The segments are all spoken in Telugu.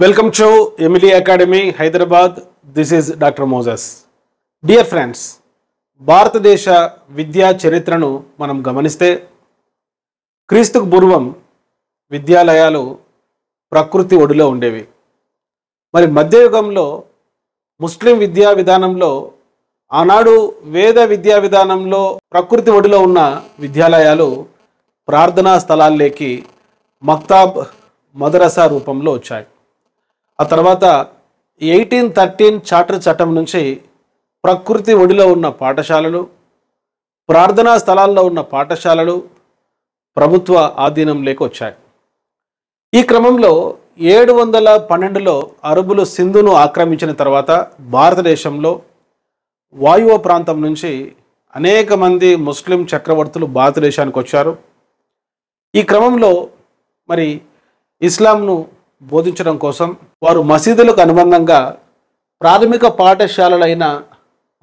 Welcome to Emily Academy, Hyderabad. This is Dr. Moses. Dear friends, భారతదేశ విద్యా చరిత్రను మనం గమనిస్తే క్రీస్తుకు పూర్వం విద్యాలయాలు ప్రకృతి ఒడిలో ఉండేవి. మరి మధ్యయుగంలో ముస్లిం విద్యా విధానంలో ఆనాడు వేద విద్యా విధానంలో ప్రకృతి ఒడిలో ఉన్న విద్యాలయాలు ప్రార్థనా స్థలాల్లోకి మక్తాబ్ మదరసా రూపంలో వచ్చాయి. ఆ తర్వాత 1813 చార్టర్ చట్టం నుంచి ప్రకృతి ఒడిలో ఉన్న పాఠశాలలు, ప్రార్థనా స్థలాల్లో ఉన్న పాఠశాలలు ప్రభుత్వ ఆధీనంలోకి వచ్చాయి. ఈ క్రమంలో 712లో అరబులు సింధును ఆక్రమించిన తర్వాత భారతదేశంలో వాయువ్య ప్రాంతం నుంచి అనేక మంది ముస్లిం చక్రవర్తులు భారతదేశానికి వచ్చారు. ఈ క్రమంలో మరి ఇస్లాంను బోధించడం కోసం వారు మసీదులకు అనుబంధంగా ప్రాథమిక పాఠశాలలైన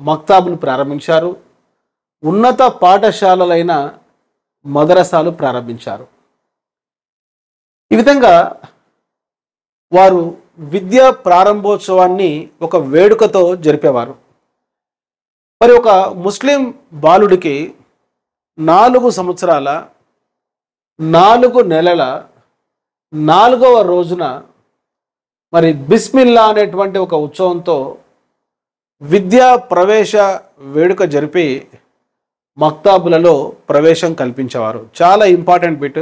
మక్తాబ్ను ప్రారంభించారు. ఉన్నత పాఠశాలలైన మదరసాలు ప్రారంభించారు. ఈ విధంగా వారు విద్యా ప్రారంభోత్సవాన్ని ఒక వేడుకతో జరిపేవారు. మరి ఒక ముస్లిం బాలుడికి 4 సంవత్సరాల 4 నెలల 4వ రోజున మరి బిస్మిల్లా అనేటువంటి ఒక ఉత్సవంతో విద్యా ప్రవేశ వేడుక జరిపి మక్తాబులలో ప్రవేశం కల్పించేవారు. చాలా ఇంపార్టెంట్ బిట్.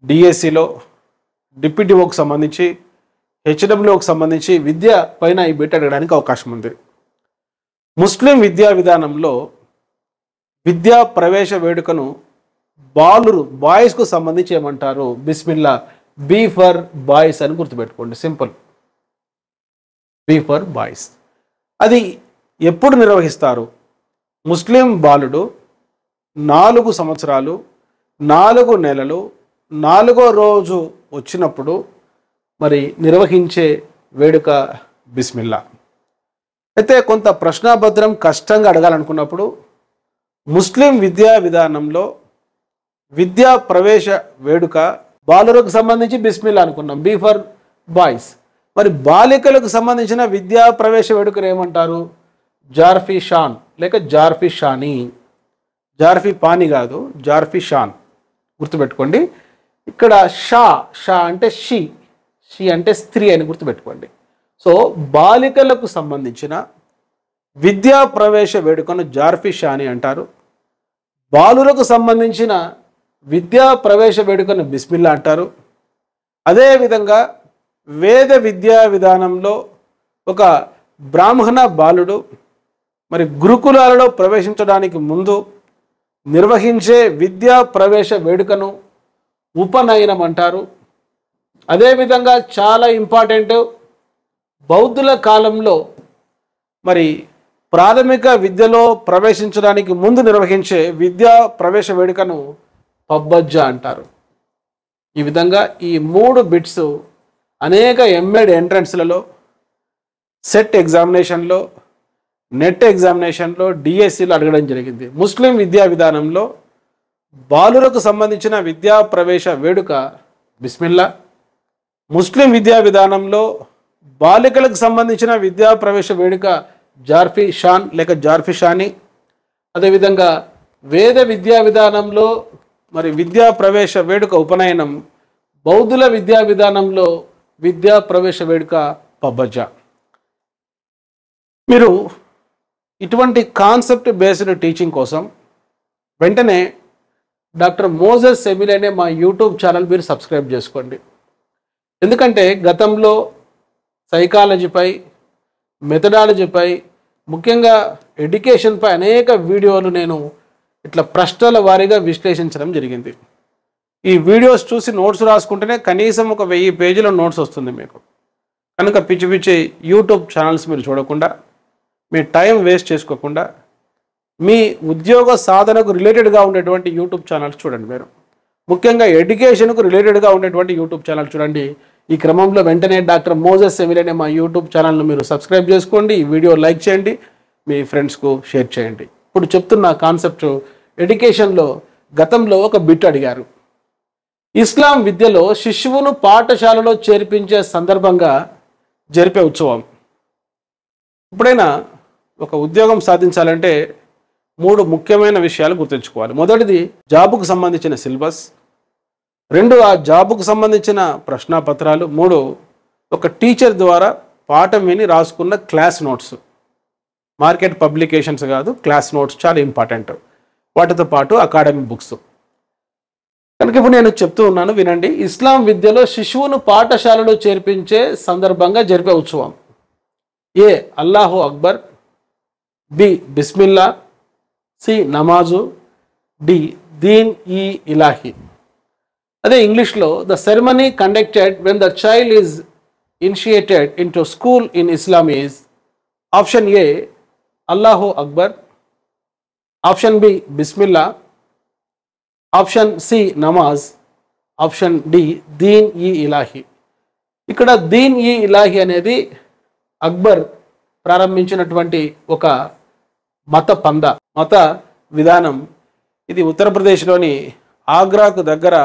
డిఎస్సిలో డిప్యూటీఓకి సంబంధించి హెచ్డబ్ల్యూకి సంబంధించి విద్య పైన ఈ బిట్ అడగడానికి అవకాశం ఉంది. ముస్లిం విద్యా విధానంలో విద్యా ప్రవేశ వేడుకను బాయ్స్కు సంబంధించి ఏమంటారు? బిస్మిల్లా, బీ ఫర్ బాయ్స్ అని గుర్తుపెట్టుకోండి. Simple, B for boys. అది ఎప్పుడు నిర్వహిస్తారు? ముస్లిం బాలుడు 4 సంవత్సరాలు 4 నెలలు 4వ రోజు వచ్చినప్పుడు మరి నిర్వహించే వేడుక బిస్మిల్లా. అయితే కొంత ప్రశ్నాభద్రం కష్టంగా అడగాలనుకున్నప్పుడు ముస్లిం విద్యా విధానంలో విద్యా ప్రవేశ వేడుక బాలులకు సంబంధించి బిస్మిల్లా అనుకున్నాం, బీ ఫర్ బాయ్స్. మరి బాలికలకు సంబంధించిన విద్యా ప్రవేశ వేడుకను ఏమంటారు? జార్ఫీ షాన్ లేక జార్ఫీ షానీ. జార్ఫీ పాని కాదు, జార్ఫీ షాన్. గుర్తుపెట్టుకోండి. ఇక్కడ షా అంటే షీ అంటే స్త్రీ అని గుర్తుపెట్టుకోండి. సో బాలికలకు సంబంధించిన విద్యా ప్రవేశ వేడుకను జార్ఫీ షానీ అంటారు. బాలులకు సంబంధించిన విద్యా ప్రవేశ వేడుకను బిస్మిల్లా అంటారు. అదేవిధంగా వేద విద్యా విధానంలో ఒక బ్రాహ్మణ బాలుడు మరి గురుకులాలలో ప్రవేశించడానికి ముందు నిర్వహించే విద్యా ప్రవేశ వేడుకను ఉపనయనం అంటారు. అదేవిధంగా చాలా ఇంపార్టెంట్, బౌద్ధుల కాలంలో మరి ప్రాథమిక విద్యలో ప్రవేశించడానికి ముందు నిర్వహించే విద్యా ప్రవేశ వేడుకను పబ్బజ్జా అంటారు. ఈ విధంగా ఈ 3 బిట్స్ అనేక ఎంఎడ్ ఎంట్రన్స్లలో, సెట్ ఎగ్జామినేషన్లో, నెట్ ఎగ్జామినేషన్లో, డిఎస్సిలో అడగడం జరిగింది. ముస్లిం విద్యా విధానంలో బాలులకు సంబంధించిన విద్యా ప్రవేశ వేడుక బిస్మిల్లా. ముస్లిం విద్యా విధానంలో బాలికలకు సంబంధించిన విద్యా ప్రవేశ వేడుక జార్ఫీ షాన్ లేక జార్ఫీ షానీ. అదేవిధంగా వేద విద్యా విధానంలో మరి విద్యా ప్రవేశ వేడుక ఉపనయనం, బౌద్ధుల విద్యా విధానంలో విద్యా ప్రవేశ వేడుక పబ్బజ్జా. మీరు ఇటువంటి కాన్సెప్ట్ బేస్డ్ టీచింగ్ కోసం వెంటనే డాక్టర్ మోజెస్ ఎమిలీ అనే మా యూట్యూబ్ ఛానల్ మీరు సబ్స్క్రైబ్ చేసుకోండి. ఎందుకంటే గతంలో సైకాలజీపై, మెథడాలజీపై, ముఖ్యంగా ఎడ్యుకేషన్పై అనేక వీడియోలు నేను ఇట్లా ప్రశ్నల వారీగా విశ్లేషించడం జరిగింది. ఈ వీడియోస్ చూసి నోట్స్ రాసుకుంటేనే కనీసం ఒక 1000 పేజీల నోట్స్ వస్తుంది మీకు. కనుక పిచ్చి పిచ్చి యూట్యూబ్ ఛానల్స్ మీరు చూడకుండా, మీ టైం వేస్ట్ చేసుకోకుండా మీ ఉద్యోగ సాధనకు రిలేటెడ్గా ఉండేటువంటి యూట్యూబ్ ఛానల్స్ చూడండి. మీరు ముఖ్యంగా ఎడ్యుకేషన్కు రిలేటెడ్గా ఉండేటువంటి యూట్యూబ్ ఛానల్ చూడండి. ఈ క్రమంలో వెంటనే డాక్టర్ మోజెస్ ఎమిలీ అనే మా యూట్యూబ్ ఛానల్ను మీరు సబ్స్క్రైబ్ చేసుకోండి. ఈ వీడియో లైక్ చేయండి, మీ ఫ్రెండ్స్కు షేర్ చేయండి. ఇప్పుడు చెప్తున్న కాన్సెప్ట్ ఎడ్యుకేషన్లో గతంలో ఒక బిట్ అడిగారు. ఇస్లాం విద్యలో శిశువును పాఠశాలలో చేర్పించే సందర్భంగా జరిపే ఉత్సవం. ఎప్పుడైనా ఒక ఉద్యోగం సాధించాలంటే 3 ముఖ్యమైన విషయాలు గుర్తుంచుకోవాలి. మొదటిది జాబుకు సంబంధించిన సిలబస్, 2 ఆ జాబుకు సంబంధించిన ప్రశ్నాపత్రాలు, 3 ఒక టీచర్ ద్వారా పాఠం విని రాసుకున్న క్లాస్ నోట్స్. మార్కెట్ పబ్లికేషన్స్ కాదు, క్లాస్ నోట్స్ చాలా ఇంపార్టెంట్. వాటితో పాటు అకాడమిక్ బుక్స్. కనుక ఇప్పుడు నేను చెప్తూ ఉన్నాను, వినండి. ఇస్లాం విద్యలో శిశువును పాఠశాలలో చేర్పించే సందర్భంగా జరిపే ఉత్సవం. ఏ అల్లాహు అక్బర్, బి బిస్మిల్లా, సి నమాజు, డి దీన్ ఈ ఇలాహి. అదే ఇంగ్లీష్లో the ceremony conducted when the child is initiated into school in Islam is option A అల్లాహు అక్బర్, ఆప్షన్ బి బిస్మిల్లా, ఆప్షన్ సి నమాజ్, ఆప్షన్ డి దీన్ ఈ ఇలాహి. ఇక్కడ దీన్ ఈ ఇలాహి అనేది అక్బర్ ప్రారంభించినటువంటి ఒక మత విధానం. ఇది ఉత్తరప్రదేశ్లోని ఆగ్రాకు దగ్గర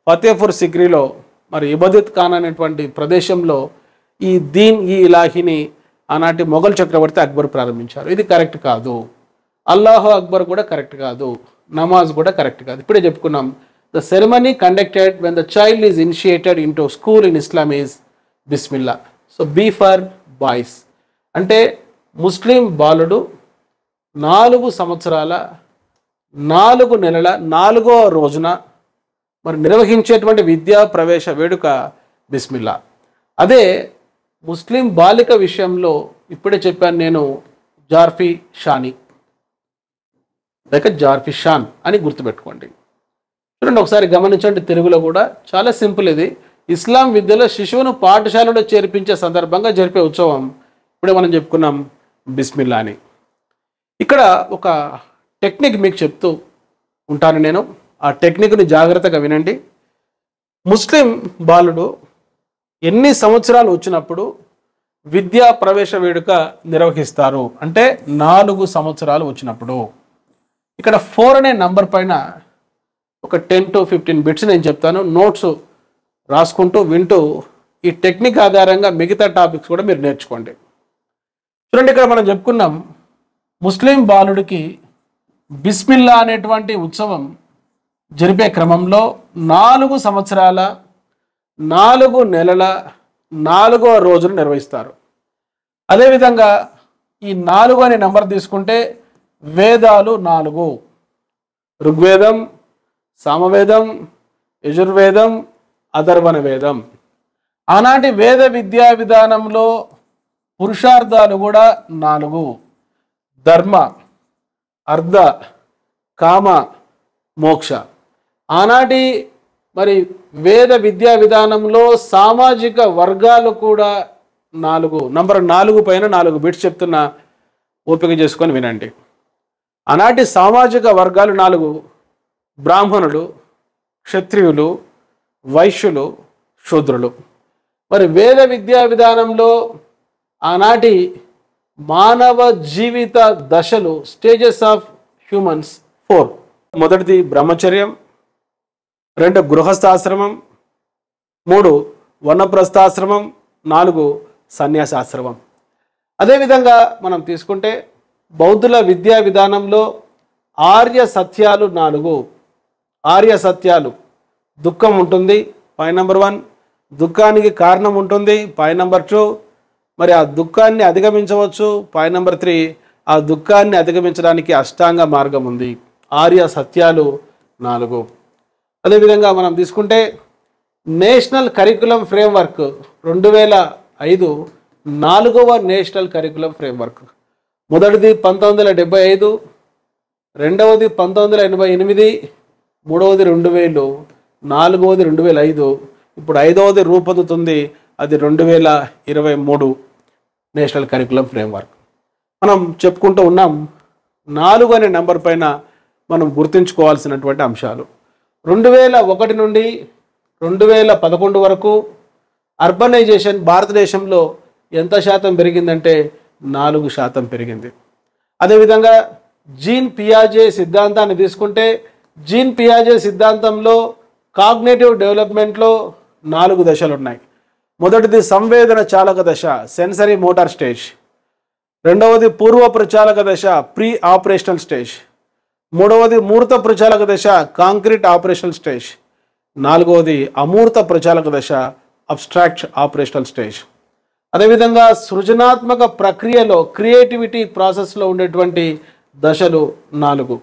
ఫతేపూర్ సిక్రీలో మరి ఇబదత్ ఖాన్ అనేటువంటి ప్రదేశంలో ఈ దీన్ ఈ ఇలాహిని ఆనాటి మొఘల్ చక్రవర్తి అక్బర్ ప్రారంభించారు. ఇది కరెక్ట్ కాదు. అల్లాహు అక్బర్ కూడా కరెక్ట్ కాదు, నమాజ్ కూడా కరెక్ట్ కాదు. ఇప్పుడే చెప్పుకున్నాం, the ceremony conducted when the child is initiated into school in Islam is బిస్మిల్లా. So B for boys. అంటే ముస్లిం బాలుడు 4 సంవత్సరాల 4 నెలల 4వ రోజున మరి నిర్వహించేటువంటి విద్యా ప్రవేశ వేడుక బిస్మిల్లా. అదే ముస్లిం బాలిక విషయంలో ఇప్పుడే చెప్పాను నేను, జార్ఫీ షాని లేక జార్ఫీ షాన్ అని గుర్తుపెట్టుకోండి. చూడండి ఒకసారి గమనించండి, తెలుగులో కూడా చాలా సింపుల్. ఇది ఇస్లాం విద్యలో శిశువును పాఠశాలలో చేర్పించే సందర్భంగా జరిపే ఉత్సవం. ఇప్పుడే మనం చెప్పుకున్నాం బిస్మిల్లా అని. ఇక్కడ ఒక టెక్నిక్ మీకు చెప్తూ ఉంటాను నేను, ఆ టెక్నిక్ని జాగ్రత్తగా వినండి. ముస్లిం బాలుడు ఎన్ని సంవత్సరాలు వచ్చినప్పుడు విద్యా ప్రవేశ వేడుక నిర్వహిస్తారు అంటే 4 సంవత్సరాలు వచ్చినప్పుడు. ఇక్కడ 4 అనే నంబర్ పైన ఒక 10 to 15 బిట్స్ నేను చెప్తాను. నోట్స్ రాసుకుంటూ వింటూ ఈ టెక్నిక్ ఆధారంగా మిగతా టాపిక్స్ కూడా మీరు నేర్చుకోండి. చూడండి, ఇక్కడ మనం చెప్పుకున్నాం ముస్లిం బాలుడికి బిస్మిల్లా అనేటువంటి ఉత్సవం జరిపే క్రమంలో 4 సంవత్సరాల 4 నెలల 4వ రోజును నిర్వహిస్తారు. అదేవిధంగా ఈ 4 అనే నెంబర్ తీసుకుంటే వేదాలు 4: ఋగ్వేదం, సామవేదం, యజుర్వేదం, అథర్వణ వేదం. ఆనాటి వేద విద్యా విధానంలో పురుషార్థాలు కూడా 4: ధర్మ, అర్థ, కామ, మోక్ష. ఆనాటి మరి వేద విద్యా విధానంలో సామాజిక వర్గాలు కూడా 4. నంబర్ 4 పైన 4 బిట్స్ చెప్తున్నా, ఓపిక చేసుకొని వినండి. ఆనాటి సామాజిక వర్గాలు 4: బ్రాహ్మణులు, క్షత్రియులు, వైశ్యులు, శూద్రులు. మరి వేద విద్యా విధానంలో ఆనాటి మానవ జీవిత దశలు, స్టేజెస్ ఆఫ్ హ్యూమన్స్ 4. మొదటిది బ్రహ్మచర్యం, 2 గృహస్థాశ్రమం, 3 వనప్రస్థాశ్రమం, 4 సన్యాసాశ్రమం. అదేవిధంగా మనం తీసుకుంటే బౌద్ధుల విద్యా విధానంలో ఆర్య సత్యాలు 4. ఆర్య సత్యాలు: దుఃఖం ఉంటుంది, పాయింట్ నెంబర్ 1. దుఃఖానికి కారణం ఉంటుంది, పాయింట్ నెంబర్ 2. మరి ఆ దుఃఖాన్ని అధిగమించవచ్చు, పాయింట్ నెంబర్ 3. ఆ దుఃఖాన్ని అధిగమించడానికి అష్టాంగ మార్గం ఉంది. ఆర్య సత్యాలు 4. అదేవిధంగా మనం తీసుకుంటే నేషనల్ కరికులం ఫ్రేమ్వర్క్ 2005 4వ నేషనల్ కరికులం ఫ్రేమ్వర్క్. మొదటిది 1975, రెండవది 1988, మూడవది 2000, నాలుగవది 2005, ఇప్పుడు 5వది రూపొందుతుంది, అది 2023 నేషనల్ కరికులం ఫ్రేమ్వర్క్. మనం చెప్పుకుంటూ ఉన్నాం 4 అనే నెంబర్ పైన మనం గుర్తుంచుకోవాల్సినటువంటి అంశాలు. 2001 నుండి 2011 వరకు అర్బనైజేషన్ భారతదేశంలో ఎంత శాతం పెరిగిందంటే 4% పెరిగింది. అదేవిధంగా జీన్ పియాజే సిద్ధాంతాన్ని తీసుకుంటే జీన్ పియాజే సిద్ధాంతంలో కాగ్నేటివ్ డెవలప్మెంట్లో 4 దశలు ఉన్నాయి. మొదటిది సంవేదన చాలక దశ, సెన్సరీ మోటార్ స్టేజ్. రెండవది పూర్వ ప్రచాలక దశ, ప్రీ ఆపరేషనల్ స్టేజ్. మూడవది మూర్త ప్రచాలక దశ, కాంక్రీట్ ఆపరేషనల్ స్టేజ్. నాలుగవది అమూర్త ప్రచాలక దశ, అబ్స్ట్రాక్ట్ ఆపరేషనల్ స్టేజ్. అదేవిధంగా సృజనాత్మక ప్రక్రియలో క్రియేటివిటీ ప్రాసెస్లో ఉండేటువంటి దశలు 4.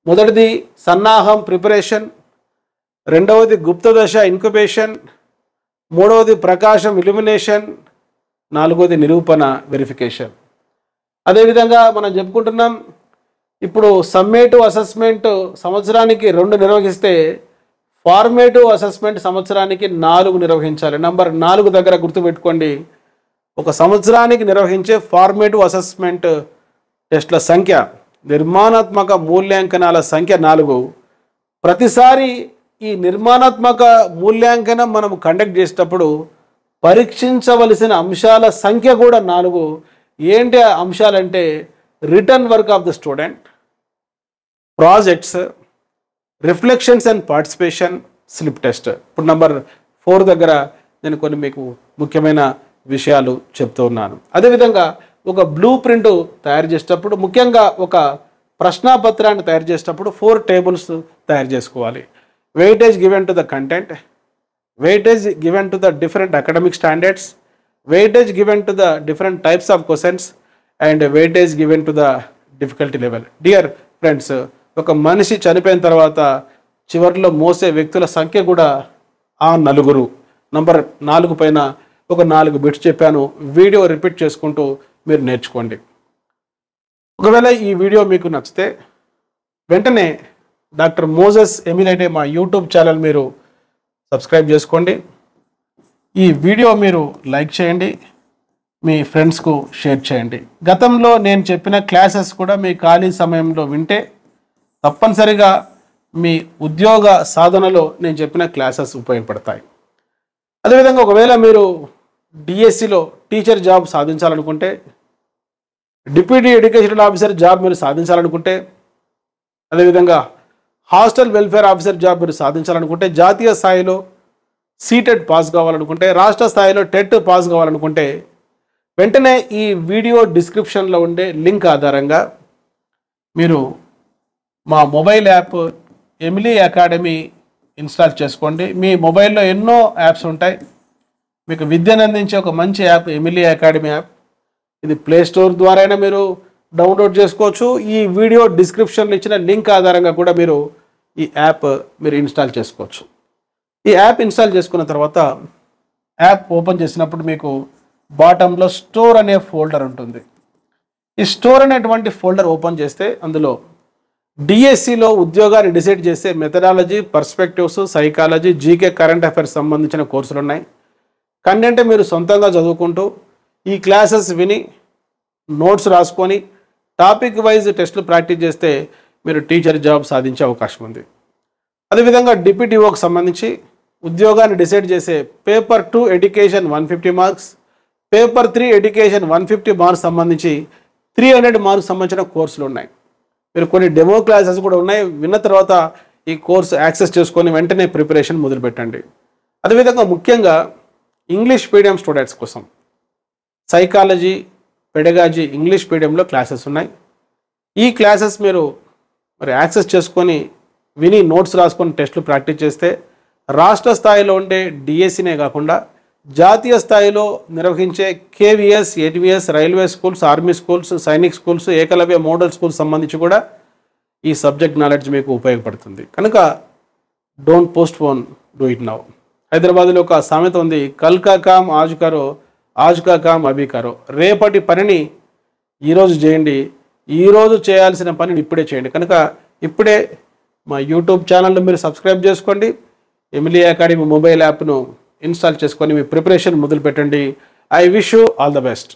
మొదటిది సన్నాహం ప్రిపరేషన్, రెండవది గుప్త దశ ఇంక్యుబేషన్, మూడవది ప్రకాశం ఇల్యూమినేషన్, నాలుగవది నిరూపణ వెరిఫికేషన్. అదేవిధంగా మనం చెప్పుకుంటున్నాం, ఇప్పుడు సమ్మేటివ్ అసెస్మెంట్ సంవత్సరానికి 2 నిర్వహిస్తే ఫార్మేటివ్ అసెస్మెంట్ సంవత్సరానికి 4 నిర్వహించాలి. నంబర్ 4 దగ్గర గుర్తుపెట్టుకోండి. ఒక సంవత్సరానికి నిర్వహించే ఫార్మేటివ్ అసెస్మెంట్ టెస్ట్ల సంఖ్య, నిర్మాణాత్మక మూల్యాంకనాల సంఖ్య 4. ప్రతిసారి ఈ నిర్మాణాత్మక మూల్యాంకనం మనం కండక్ట్ చేసేటప్పుడు పరీక్షించవలసిన అంశాల సంఖ్య కూడా 4. ఏంటి ఆ అంశాలంటే return work of the student, projects, reflections and participation, slip test. ఇప్పుడు నంబర్ 4 దగ్గర నేను కొన్ని మీకు ముఖ్యమైన విషయాలు చెప్తూ ఉన్నాను. అదేవిధంగా ఒక బ్లూ ప్రింట్ తయారు చేసేటప్పుడు, ముఖ్యంగా ఒక ప్రశ్నాపత్రాన్ని తయారు చేసేటప్పుడు 4 టేబుల్స్ తయారు చేసుకోవాలి. Weightage given to the content, weightage given to the different academic standards, weightage given to the different types of questions and weightage given to the difficulty level. Dear friends, ఒక మనిషి చనిపోయిన తర్వాత చివరిలో మోసే వ్యక్తుల సంఖ్య కూడా ఆ 4. నంబర్ 4 పైన ఒక 4 బిట్స్ చెప్పాను. వీడియో రిపీట్ చేసుకుంటూ మీరు నేర్చుకోండి. ఒకవేళ ఈ వీడియో మీకు నచ్చితే వెంటనే డాక్టర్ మోజెస్ ఎమిలైటే మా యూట్యూబ్ ఛానల్ మీరు సబ్స్క్రైబ్ చేసుకోండి. ఈ వీడియో మీరు లైక్ చేయండి, మీ ఫ్రెండ్స్కు షేర్ చేయండి. గతంలో నేను చెప్పిన క్లాసెస్ కూడా మీ ఖాళీ సమయంలో వింటే తప్పనిసరిగా మీ ఉద్యోగ సాధనలో నేను చెప్పిన క్లాసెస్ ఉపయోగపడతాయి. అదేవిధంగా ఒకవేళ మీరు డిఎస్సిలో టీచర్ జాబ్ సాధించాలనుకుంటే, డిప్యూటీ ఎడ్యుకేషనల్ ఆఫీసర్ జాబ్ మీరు సాధించాలనుకుంటే, అదేవిధంగా హాస్టల్ వెల్ఫేర్ ఆఫీసర్ జాబ్ మీరు సాధించాలనుకుంటే, జాతీయ స్థాయిలో సీటెట్ పాస్ కావాలనుకుంటే, రాష్ట్ర స్థాయిలో టెట్ పాస్ కావాలనుకుంటే వెంటనే ఈ వీడియో డిస్క్రిప్షన్లో ఉండే లింక్ ఆధారంగా మీరు మా mobile app Emily academy install చేసుకోండి. మీ మొబైల్లో ఎన్నో యాప్స్ ఉంటాయి. మీకు విద్యను అందించే ఒక మంచి యాప్ ఎమిలీ అకాడమీ యాప్. ఇది ప్లే స్టోర్ ద్వారా మీరు డౌన్లోడ్ చేసుకోవచ్చు. ఈ వీడియో డిస్క్రిప్షన్లో ఇచ్చిన లింక్ ఆధారంగా కూడా మీరు ఈ యాప్ మీరు ఇన్స్టాల్ చేసుకోవచ్చు. ఈ యాప్ ఇన్స్టాల్ చేసుకున్న తర్వాత యాప్ ఓపెన్ చేసినప్పుడు మీకు బాటంలో స్టోర్ అనే ఫోల్డర్ ఉంటుంది. ఈ స్టోర్ అనేటువంటి ఫోల్డర్ ఓపెన్ చేస్తే అందులో డిఎస్సిలో ఉద్యోగాన్ని డిసైడ్ చేసే methodology, perspectives, psychology, GK, current affairs సంబంధించిన కోర్సులు ఉన్నాయి. కంటెంట్ మీరు సొంతంగా చదువుకుంటూ ఈ క్లాసెస్ విని నోట్స్ రాసుకొని టాపిక్ వైజ్ టెస్టులు ప్రాక్టీస్ చేస్తే మీరు టీచర్ జాబ్ సాధించే అవకాశం ఉంది. అదేవిధంగా డిప్యూటీఓకి సంబంధించి ఉద్యోగాన్ని డిసైడ్ చేసే paper 2 education 150 marks, paper 3 education 150 marks సంబంధించి 300 మార్క్స్ సంబంధించిన కోర్సులు ఉన్నాయి. మీరు కొన్ని డెమో క్లాసెస్ కూడా ఉన్నాయి. విన్న తర్వాత ఈ కోర్సు యాక్సెస్ చేసుకొని వెంటనే ప్రిపరేషన్ మొదలుపెట్టండి. అదేవిధంగా ముఖ్యంగా ఇంగ్లీష్ మీడియం స్టూడెంట్స్ కోసం సైకాలజీ, పెడగాజీ ఇంగ్లీష్ మీడియంలో క్లాసెస్ ఉన్నాయి. ఈ క్లాసెస్ మీరు మరి యాక్సెస్ చేసుకొని విని నోట్స్ రాసుకొని టెస్టులు ప్రాక్టీస్ చేస్తే రాష్ట్ర స్థాయిలో ఉండే డిఎస్సినే కాకుండా జాతీయ స్థాయిలో నిర్వహించే KVS, ATVS, railway schools, army schools, Sainik schools, Eklavya model schools సంబంధించి కూడా ఈ సబ్జెక్ట్ నాలెడ్జ్ మీకు ఉపయోగపడుతుంది. కనుక don't postpone, do it now. హైదరాబాద్లో ఒక సామెత ఉంది, కల్ కా కామ్ ఆజ్ కరో, ఆజ్ కా కామ్ అభి కరో. రేపటి పనిని ఈరోజు చేయండి, ఈరోజు చేయాల్సిన పనిని ఇప్పుడే చేయండి. కనుక ఇప్పుడే మా యూట్యూబ్ ఛానల్ను మీరు సబ్స్క్రైబ్ చేసుకోండి. ఎమిలీ అకాడమీ మొబైల్ యాప్ను ఇన్స్టాల్ చేసుకొని మీ ప్రిపరేషన్ మొదలు పెట్టండి. I wish you all the best.